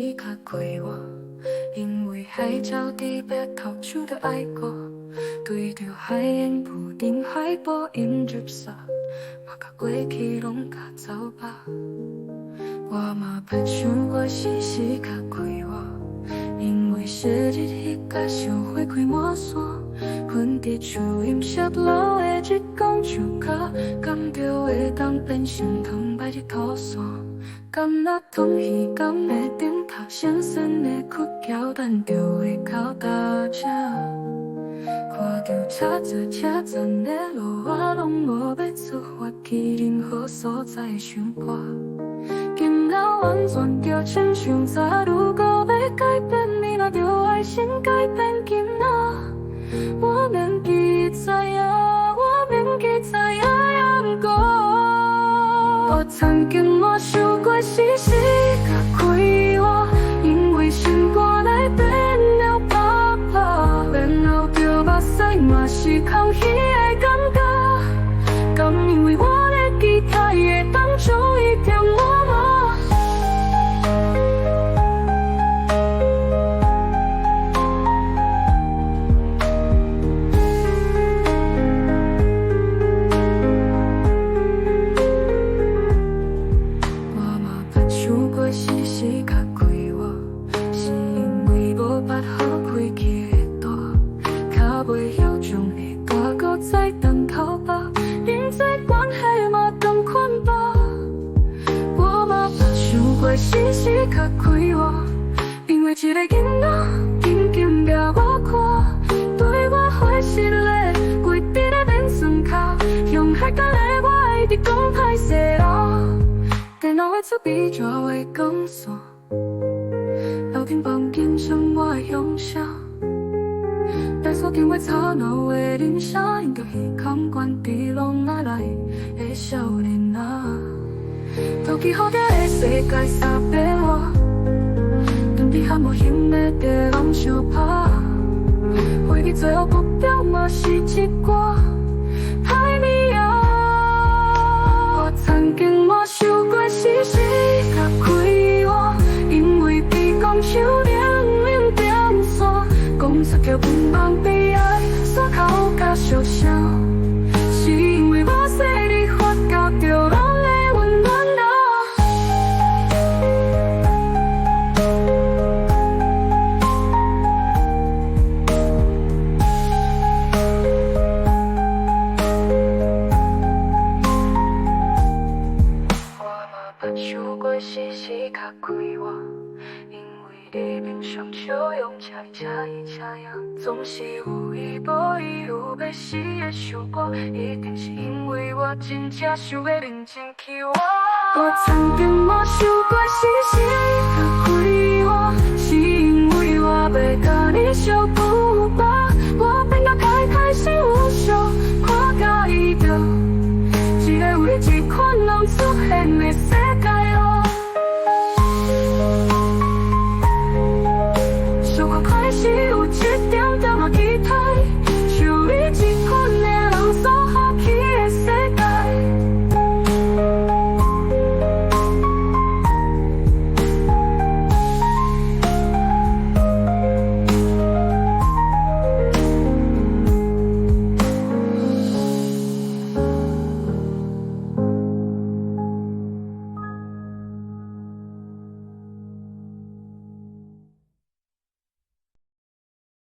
时较快活，因为海鸟伫白头树的爱过，对着海烟布丁海波音入沙，嘛甲过去拢甲走吧。我嘛捌想过时时较快活，因为昔日迄甲想花开满山，喷伫树荫下老的一公树脚，甘着会当变成汤摆伫土山。甘若通鱼港的顶头，闪闪的窟桥，等着回口搭车。看着车载车站的路，我拢无要出发去任何所在想歌。今仔完全着亲像早，如果要改变，明仔着爱先改变今仔。我免记知影，我免记知影，也毋过我曾经嘛想过时时较快活，因为心肝内变了泡泡，然后着目屎嘛是空虚的感觉，敢因为我的期待会当做一条我吗？时时较快活，是因为无捌好开起的大，脚袂晓将的大搁再当头吧，人际关系嘛同款吧。我嘛捌想过时时较快活，因为一个囡仔紧紧掠我看，对我花实咧，规直咧免算卡，向海角的我爱伫讲歹势啦。电脑的出比纸话讲线，楼顶房间剩我的乡下，在锁定我吵闹的人声，因着耳孔关伫拢哪来的少年仔，投机好歹的世界三百外，当伫还无形的地拢相拍，回忆最后目标嘛是一歌歹味啊。我曾经嘛想过时时较快活，因为比讲手冷冷点线，讲出叫温梦悲哀，煞口甲烧声，是因为我细里发觉着咱的温暖啊。想过时时较快活，因为你面上笑容车伊车呀，总是有意无意有要死的想过，一定是因为我真正想要认真去活。我曾经嘛想过时时较快活，是因为我要甲你相扶吧，我变甲开心无常，看甲伊着一个为一款人出现的世界。